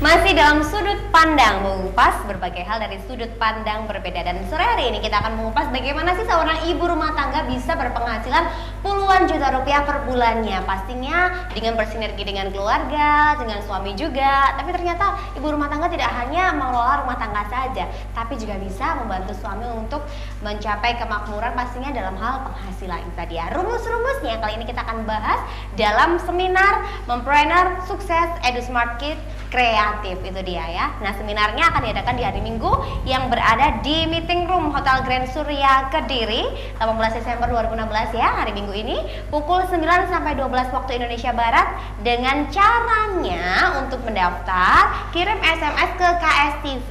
Masih dalam sudut pandang, mengupas berbagai hal dari sudut pandang berbeda. Dan sore hari ini kita akan mengupas bagaimana sih seorang ibu rumah tangga bisa berpenghasilan puluhan juta rupiah per bulannya. Pastinya dengan bersinergi dengan keluarga, dengan suami juga. Tapi ternyata ibu rumah tangga tidak hanya mengelola rumah tangga saja, tapi juga bisa membantu suami untuk mencapai kemakmuran pastinya dalam hal penghasilan. Itu tadi ya rumus-rumusnya. Kali ini kita akan bahas dalam seminar Mompreneur Sukses Edu Smart Kid Kreatif, itu dia ya. Nah, seminarnya akan diadakan di hari Minggu yang berada di Meeting Room Hotel Grand Surya Kediri 18 Desember 2016 ya, hari Minggu ini pukul 9 sampai 12 waktu Indonesia Barat. Dengan caranya untuk mendaftar, kirim SMS ke KSTV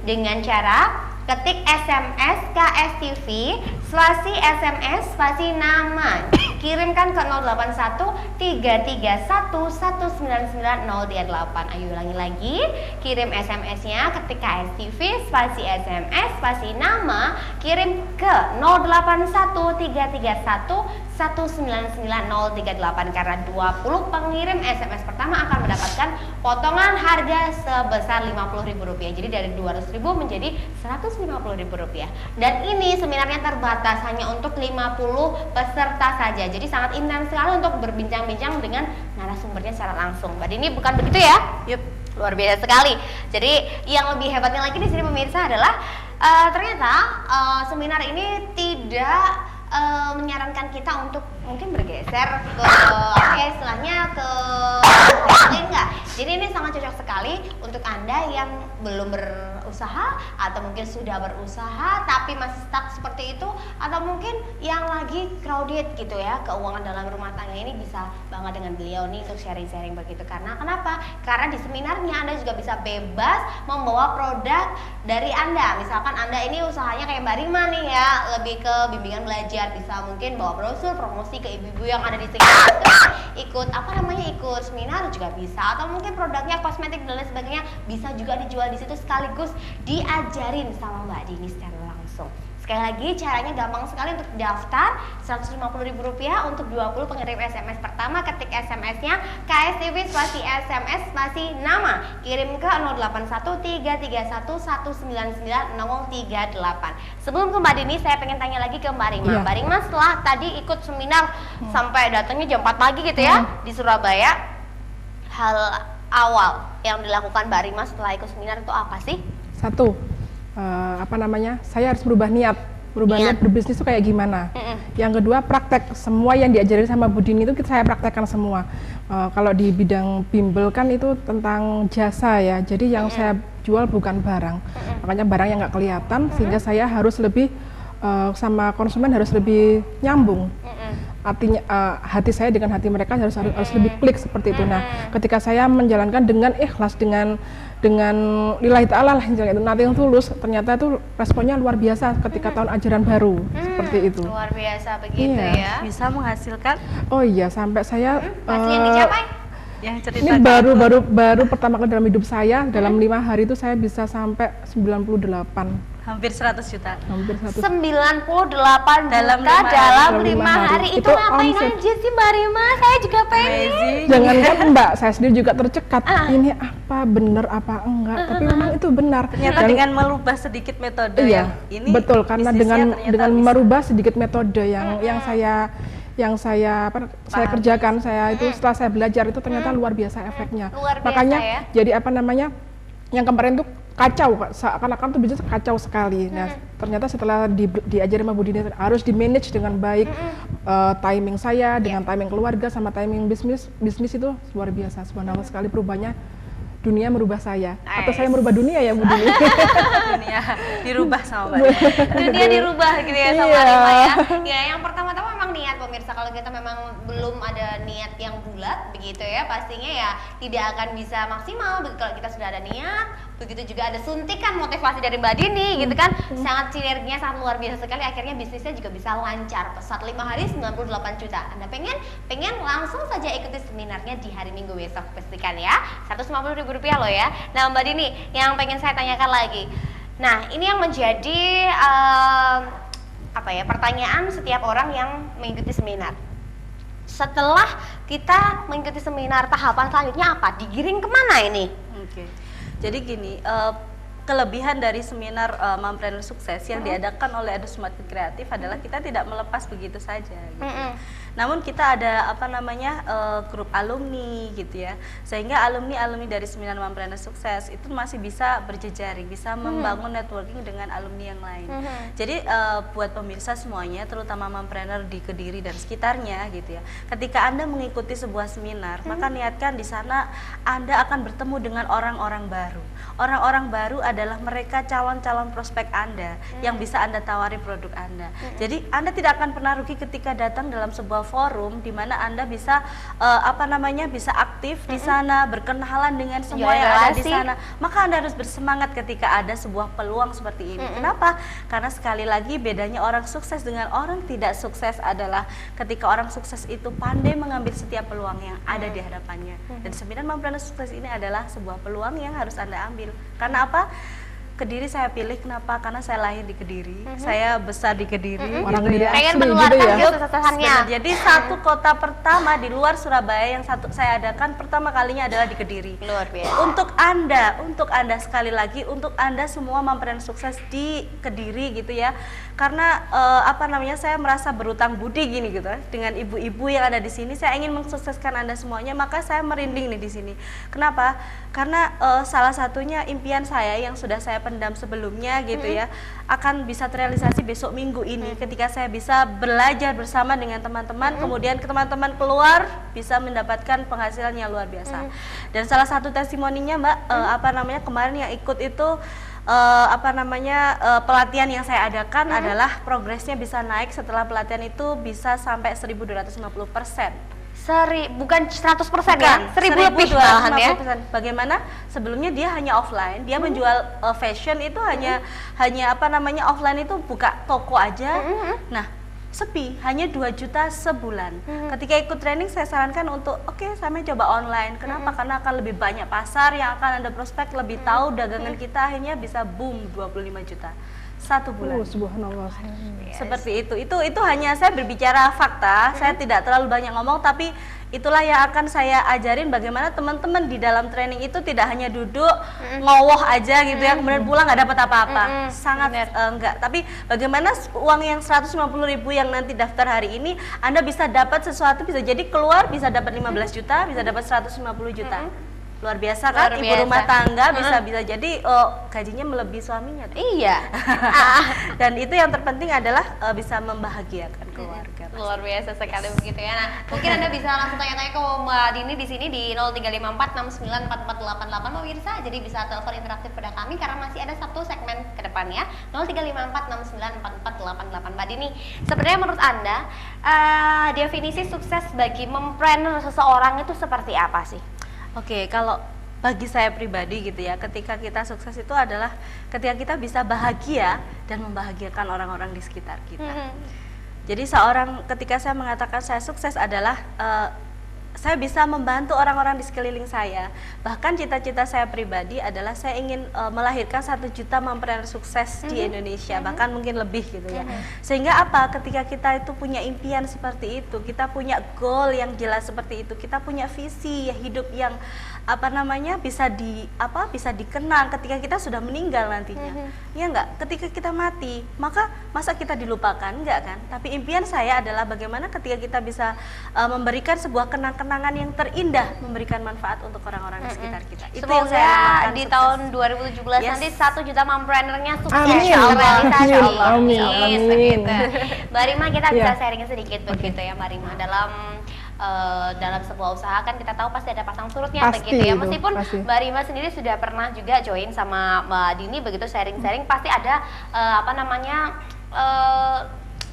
dengan cara ketik SMS KSTV spasi SMS spasi nama, kirimkan ke 081 331 199 038. Ayo ulangi lagi, kirim SMS-nya ketik KSTV spasi SMS spasi nama, kirim ke 081 331 199 038. Karena 20 pengirim SMS pertama akan mendapatkan potongan harga sebesar Rp50.000. Jadi dari Rp200.000 menjadi Rp150.000. Dan ini seminarnya terbatas hanya untuk 50 peserta saja. Jadi sangat intens sekali untuk berbincang-bincang dengan narasumbernya secara langsung. Mbak Dini, bukan begitu ya? Yup. Luar biasa sekali. Jadi yang lebih hebatnya lagi di sini pemirsa adalah ternyata seminar ini tidak menyarankan kita untuk mungkin bergeser ke istilahnya ke lain enggak. Jadi ini sangat cocok sekali untuk Anda yang belum berusaha atau mungkin sudah berusaha tapi masih stuck seperti itu, atau mungkin yang lagi crowded gitu ya, keuangan dalam rumah tangga ini bisa banget dengan beliau nih untuk sharing-sharing begitu. Karena kenapa? Karena di seminarnya Anda juga bisa bebas membawa produk dari Anda. Misalkan Anda ini usahanya kayak Mbak Rima nih ya, lebih ke bimbingan belajar, bisa mungkin bawa brosur promosi ke ibu-ibu yang ada di sekitar, ikut ikut seminar juga bisa, atau mungkin produknya kosmetik dan lain sebagainya bisa juga dijual di situ sekaligus diajarin sama Mbak Dini secara langsung. Sekali lagi caranya gampang sekali untuk daftar, Rp150.000 untuk 20 pengirim SMS pertama. Ketik SMS-nya KSTV spasi SMS spasi nama, kirim ke 081 331 199 038. Sebelum ke Mbak Dini, saya pengen tanya lagi ke Mbak Rima. Mbak Rima, setelah tadi ikut seminar sampai datangnya jam 4 pagi gitu ya di Surabaya, hal awal yang dilakukan Mbak Rima setelah ikut seminar itu apa sih? Satu, saya harus berubah niat berbisnis itu kayak gimana. Yang kedua, praktek. Semua yang diajarin sama Bu Dini itu saya praktekkan semua. Kalau di bidang bimbel kan itu tentang jasa ya, jadi yang saya jual bukan barang. Makanya barang yang nggak kelihatan, sehingga saya harus lebih sama konsumen harus lebih nyambung. Artinya hati saya dengan hati mereka harus lebih klik seperti itu. Nah, ketika saya menjalankan dengan ikhlas, dengan lillahi ta'ala lah, nanti yang tulus, ternyata itu responnya luar biasa ketika tahun ajaran baru seperti itu. Luar biasa begitu ya. Bisa menghasilkan? Oh iya, sampai saya hasil yang dicapai? Yang ini baru pertama kali dalam hidup saya, dalam 5 hari itu saya bisa sampai 98. Hampir 100 juta. Hampir 100. 98 Dalam juta dalam 5 hari. Itu Itu ngapain omset. aja sih Mbak Rima? Saya juga pengen. Amazing. Jangankan Mbak, saya sendiri juga tercekat. Ini apa benar apa enggak? Tapi memang itu benar. Ternyata Dan- dengan merubah sedikit metode iya, yang ini betul, karena bisnisnya dengan ternyata bisa. merubah sedikit metode yang saya kerjakan, itu setelah saya belajar itu ternyata luar biasa efeknya. Luar biasa Makanya ya. jadi yang kemarin tuh kacau, seakan-akan tuh bisnis kacau sekali. Nah, ternyata setelah diajarin sama Bu Dini harus di manage dengan baik, timing saya dengan timing keluarga sama timing bisnis itu luar biasa. Subhanallah sekali perubahannya. Dunia merubah saya, atau saya merubah dunia ya Bu Dini. dunia dirubah sama Mbak Dini. Dunia dirubah gitu ya sama Iya. Rima ya. Ya, yang pertama-tama memang niat pemirsa. Kalau kita memang belum ada niat yang bulat begitu ya, pastinya ya tidak akan bisa maksimal. Kalau kita sudah ada niat, begitu juga ada suntikan motivasi dari Mbak Dini gitu kan, sangat sinerginya sangat luar biasa sekali. Akhirnya bisnisnya juga bisa lancar, pesat 5 hari 98 juta. Anda pengen langsung saja ikuti seminarnya di hari Minggu besok, pastikan ya, Rp150.000 loh ya. Nah Mbak Dini, yang pengen saya tanyakan lagi, nah ini yang menjadi pertanyaan setiap orang yang mengikuti seminar. Setelah kita mengikuti seminar, tahapan selanjutnya apa? Digiring kemana ini? Oke. Jadi gini, kelebihan dari seminar Mompreneur Sukses yang diadakan oleh Edu Semakin Kreatif adalah kita tidak melepas begitu saja gitu. Namun kita ada grup alumni gitu ya, sehingga alumni dari seminar Mompreneur Sukses itu masih bisa berjejaring, bisa membangun networking dengan alumni yang lain. Jadi buat pemirsa semuanya, terutama mompreneur di Kediri dan sekitarnya gitu ya, ketika Anda mengikuti sebuah seminar, maka niatkan di sana Anda akan bertemu dengan orang-orang baru. Orang-orang baru adalah mereka calon-calon prospek Anda yang bisa Anda tawari produk Anda. Jadi Anda tidak akan pernah rugi ketika datang dalam sebuah forum di mana Anda bisa bisa aktif di sana, berkenalan dengan semua yang ada di sana. Maka Anda harus bersemangat ketika ada sebuah peluang seperti ini. Kenapa? Karena sekali lagi bedanya orang sukses dengan orang tidak sukses adalah ketika orang sukses itu pandai mengambil setiap peluang yang ada di hadapannya. Dan seminar Mompreneur Sukses ini adalah sebuah peluang yang harus Anda ambil. Karena apa? Kediri saya pilih, kenapa? Karena saya lahir di Kediri, saya besar di Kediri. Orang Kediri pengen asli menularkan gitu ya. kesuksesannya. Jadi satu kota pertama di luar Surabaya yang saya adakan pertama kalinya adalah di Kediri. Luar biasa. Untuk anda sekali lagi, untuk Anda semua mompreneur sukses di Kediri gitu ya. Karena saya merasa berutang budi gini gitu dengan ibu-ibu yang ada di sini. Saya ingin mensukseskan Anda semuanya, maka saya merinding nih di sini. Kenapa? Karena salah satunya impian saya yang sudah saya pendam sebelumnya gitu ya, akan bisa terrealisasi besok Minggu ini ketika saya bisa belajar bersama dengan teman-teman, kemudian teman-teman keluar bisa mendapatkan penghasilan yang luar biasa. Dan salah satu testimoninya Mbak, kemarin yang ikut itu pelatihan yang saya adakan adalah progresnya bisa naik setelah pelatihan itu bisa sampai 1.250%. Bukan 100% ya? 1.000 lebih malahan ya? Bagaimana? Sebelumnya dia hanya offline, dia menjual fashion itu hanya offline itu buka toko aja. Nah, sepi, hanya 2 juta sebulan. Ketika ikut training saya sarankan untuk saya coba online. Kenapa? Karena akan lebih banyak pasar yang akan Anda prospek, lebih tahu dagangan kita akhirnya bisa boom 25 juta. 1 bulan. Subhanallah. Seperti itu. Itu hanya saya berbicara fakta, saya tidak terlalu banyak ngomong, tapi itulah yang akan saya ajarin bagaimana teman-teman di dalam training itu tidak hanya duduk ngowoh aja gitu ya, kemudian pulang nggak dapat apa-apa. Sangat enggak. Tapi bagaimana uang yang 150.000 yang nanti daftar hari ini Anda bisa dapat sesuatu, bisa jadi keluar bisa dapat 15 juta, bisa dapat 150 juta. Luar biasa kan? Luar Ibu biasa. rumah tangga bisa jadi gajinya melebihi suaminya. Iya. Dan itu yang terpenting adalah bisa membahagiakan keluarga. Luar biasa sekali begitu ya. Nah, mungkin Anda bisa langsung tanya-tanya ke Mbak Dini di sini di 0354694488 pemirsa. Jadi bisa telepon interaktif pada kami karena masih ada satu segmen ke depannya. 0354694488. Mbak Dini, sebenarnya menurut Anda definisi sukses bagi mompreneur seseorang itu seperti apa sih? Oke, kalau bagi saya pribadi gitu ya, ketika kita sukses itu adalah ketika kita bisa bahagia dan membahagiakan orang-orang di sekitar kita. Jadi ketika saya mengatakan saya sukses adalah saya bisa membantu orang-orang di sekeliling saya. Bahkan cita-cita saya pribadi adalah saya ingin melahirkan 1 juta mompreneur sukses di Indonesia, bahkan mungkin lebih gitu ya. Sehingga apa? Ketika kita itu punya impian seperti itu, kita punya goal yang jelas seperti itu, kita punya visi hidup yang bisa dikenang ketika kita sudah meninggal nantinya. Ya enggak? Ketika kita mati, masa kita dilupakan? Enggak kan? Tapi impian saya adalah bagaimana ketika kita bisa memberikan sebuah kenang-kenangan yang terindah, memberikan manfaat untuk orang-orang di sekitar kita. Itu yang saya Semoga namakan di sukses. tahun 2017 nanti 1 juta mompreneurnya sukses. Amin. Terrealisasi. Amin. Begitu. Mbak Rima, kita bisa Iya. sharing sedikit begitu ya Mbak Rima, dalam sebuah usaha kan kita tahu pasti ada pasang surutnya Pasti begitu ya. itu, Meskipun pasti. Mbak Rima sendiri sudah pernah juga join sama Mbak Dini begitu sharing-sharing, pasti ada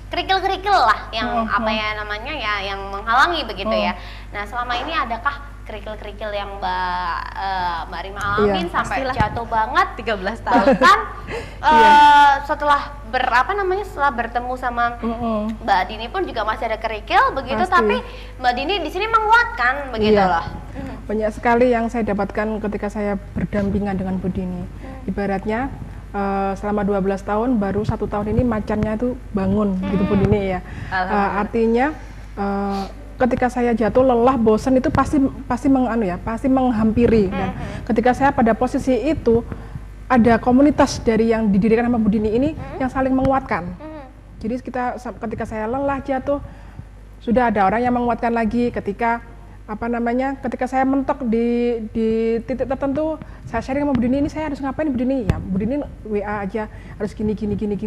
kerikil-kerikil lah yang yang menghalangi begitu ya. Nah, selama ini adakah kerikil-kerikil yang Mbak Rima alamin sampai pastilah. jatuh banget 13 tahun. bahkan setelah setelah bertemu sama Mbak Dini pun juga masih ada kerikil begitu, Pasti. tapi Mbak Dini di sini menguatkan begitu Iya. loh. Banyak sekali yang saya dapatkan ketika saya berdampingan dengan Bu Dini. Ibaratnya selama 12 tahun baru 1 tahun ini macannya itu bangun gitu Bu Dini ya. Alhamdulillah. Artinya ketika saya jatuh lelah, bosan itu pasti pasti menghampiri. Dan ketika saya pada posisi itu, ada komunitas dari yang didirikan sama Bu Dini ini yang saling menguatkan. Jadi ketika saya lelah jatuh, sudah ada orang yang menguatkan lagi. Ketika saya mentok di titik tertentu, saya sharing sama Bu Dini, ini saya harus ngapain Bu Dini? Ya Bu Dini WA aja, harus gini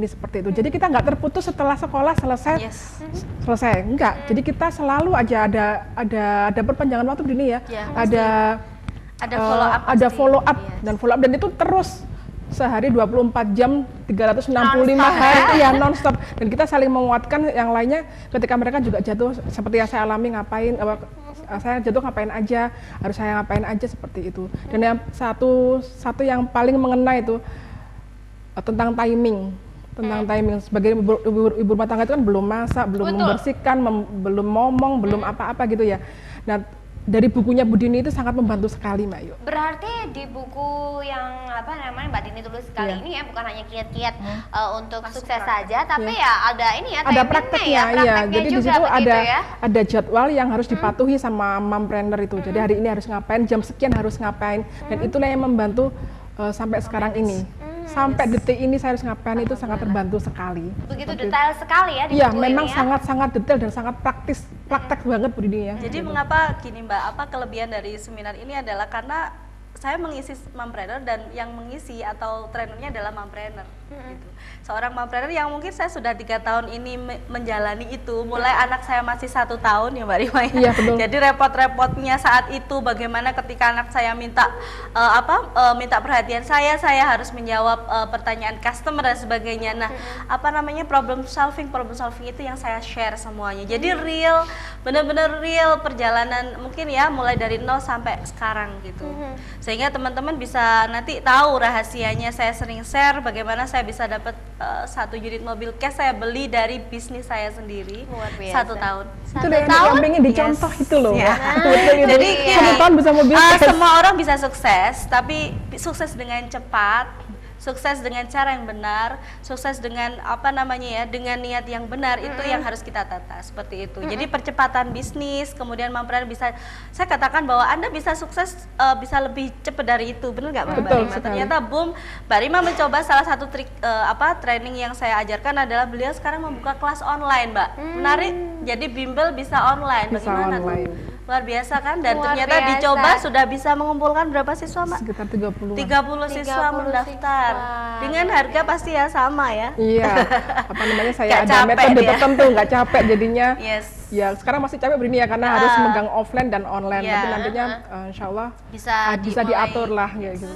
seperti itu. Jadi kita nggak terputus setelah sekolah selesai, enggak. Jadi kita selalu aja ada perpanjangan waktu Bu Dini ya. Ada follow up dan follow up dan itu terus sehari 24 jam 365 hari ya non-stop, dan kita saling menguatkan yang lainnya ketika mereka juga jatuh seperti yang saya alami, saya jatuh ngapain aja, harus saya ngapain aja seperti itu. Dan yang satu yang paling mengena itu tentang timing. Sebagai ibu rumah tangga itu kan belum masak, belum membersihkan, belum ngomong, belum apa-apa gitu ya. Nah, dari bukunya Bu Dini itu sangat membantu sekali, Mbak Yu. Berarti di buku yang Mbak Dini tulis kali ini ya, bukan hanya kiat-kiat untuk sukses saja, tapi ya ada prakteknya ya. Jadi di situ ada jadwal yang harus dipatuhi sama mompreneur itu. Jadi hari ini harus ngapain, jam sekian harus ngapain, dan itulah yang membantu sampai sekarang ini. Sampai detik ini saya harus ngapain itu sangat terbantu sekali. Begitu detail sekali ya di buku memang ini ya? sangat detail dan sangat praktek banget Bu Dini ya. Jadi mengapa gini Mbak, apa kelebihan dari seminar ini adalah karena saya mengisi mompreneur dan yang mengisi atau trainernya adalah mompreneur gitu. Seorang mompreneur yang mungkin saya sudah 3 tahun ini menjalani itu, mulai anak saya masih 1 tahun ya Mbak Rima ya. Iya, betul. Jadi repot-repotnya saat itu bagaimana ketika anak saya minta minta perhatian saya harus menjawab pertanyaan customer dan sebagainya. Nah, problem solving itu yang saya share semuanya. Jadi benar-benar real perjalanan mungkin ya mulai dari 0 sampai sekarang gitu. Sehingga teman-teman bisa nanti tahu rahasianya. Saya sering share bagaimana saya bisa dapat 1 unit mobil cash saya beli dari bisnis saya sendiri. Luar biasa. 1 tahun. Itu yang pengen dicontoh itu loh. Ya. Jadi 1 tahun bisa mobil cash. Semua orang bisa sukses, tapi sukses dengan cepat, sukses dengan cara yang benar, sukses dengan dengan niat yang benar, itu yang harus kita tata seperti itu. Jadi percepatan bisnis, kemudian mompreneur bisa, saya katakan bahwa Anda bisa sukses bisa lebih cepat dari itu, benar nggak Mbak Rima? Ternyata Mbak Rima mencoba salah satu trik training yang saya ajarkan adalah beliau sekarang membuka kelas online, Mbak. Menarik, jadi bimbel bisa online. Bagaimana tuh? Luar biasa kan, dan ternyata dicoba sudah bisa mengumpulkan berapa siswa Mbak? Sekitar 30 siswa mendaftar dengan harga pasti ya sama ya. Iya, saya ada metode tertentu, nggak capek jadinya. Ya sekarang masih capek begini ya karena harus megang offline dan online, tapi nantinya insya Allah bisa diatur lah ya gitu.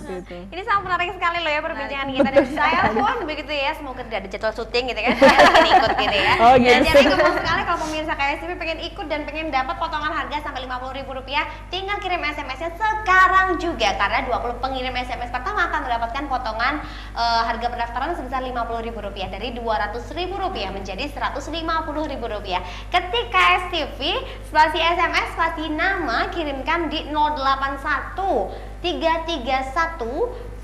Ini sangat menarik sekali loh ya perbincangan kita, dan saya pun begitu ya, semoga tidak ada jadwal syuting gitu kan, saya pengen ikut gitu ya. Jadi gemes sekali kalau pemirsa KSTV pengen ikut dan pengen dapat potongan harga sampai Rp50.000, tinggal kirim SMS-nya sekarang juga, karena 20 pengirim SMS pertama akan mendapatkan potongan harga pendaftaran sebesar Rp50.000 dari Rp200.000 menjadi Rp150.000. Ketika STV spasi SMS spasi nama kirimkan di 081 331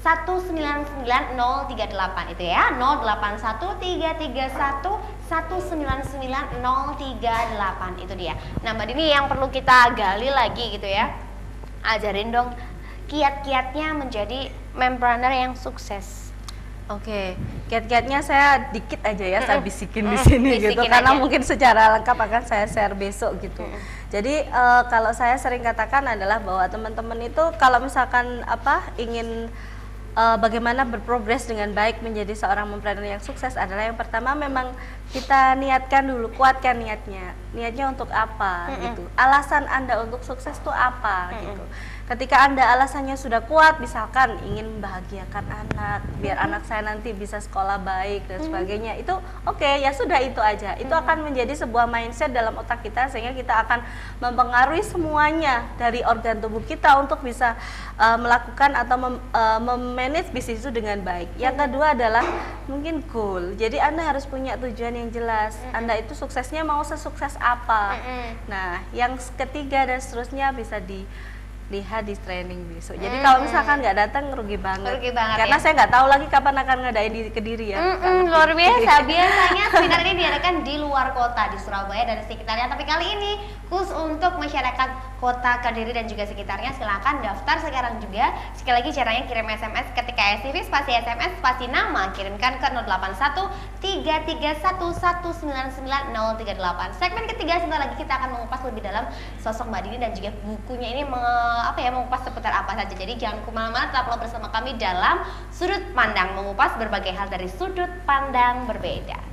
199038 itu ya, 081 331 199038 itu dia. Nah Mbak Dini, yang perlu kita gali lagi gitu ya, ajarin dong kiat-kiatnya menjadi mompreneur yang sukses. Oke, kiat-kiatnya saya dikit aja ya, saya bisikin di sini gitu, karena mungkin secara lengkap akan saya share besok gitu. Jadi kalau saya sering katakan adalah bahwa teman-teman itu kalau misalkan ingin bagaimana berprogres dengan baik menjadi seorang mompreneur yang sukses adalah yang pertama memang kita niatkan dulu, kuatkan niatnya untuk apa gitu, alasan Anda untuk sukses itu apa gitu. Ketika Anda alasannya sudah kuat, misalkan ingin membahagiakan anak, biar anak saya nanti bisa sekolah baik dan sebagainya, itu oke, ya sudah itu aja. Itu akan menjadi sebuah mindset dalam otak kita, sehingga kita akan mempengaruhi semuanya dari organ tubuh kita untuk bisa melakukan atau memanage bisnis itu dengan baik. Yang kedua adalah mungkin goal. Jadi Anda harus punya tujuan yang jelas. Anda itu suksesnya mau sesukses apa. Nah, yang ketiga dan seterusnya bisa lihat di training besok. Jadi kalau misalkan nggak datang rugi banget. Rugi banget, Karena ya. saya nggak tahu lagi kapan akan ngadain di Kediri ya. Luar biasa. Biasanya seminar ini diadakan di luar kota, di Surabaya dan sekitarnya. Tapi kali ini khusus untuk masyarakat kota Kediri dan juga sekitarnya. Silakan daftar sekarang juga. Sekali lagi caranya kirim SMS ketika SCV spasi SMS spasi nama, kirimkan ke 081 331 199 038. Segmen ketiga sebentar lagi kita akan mengupas lebih dalam sosok Mbak Dini dan juga bukunya ini mengupas seputar apa saja. Jadi jangan kemana-mana, tetaplah bersama kami dalam Sudut Pandang, mengupas berbagai hal dari sudut pandang berbeda.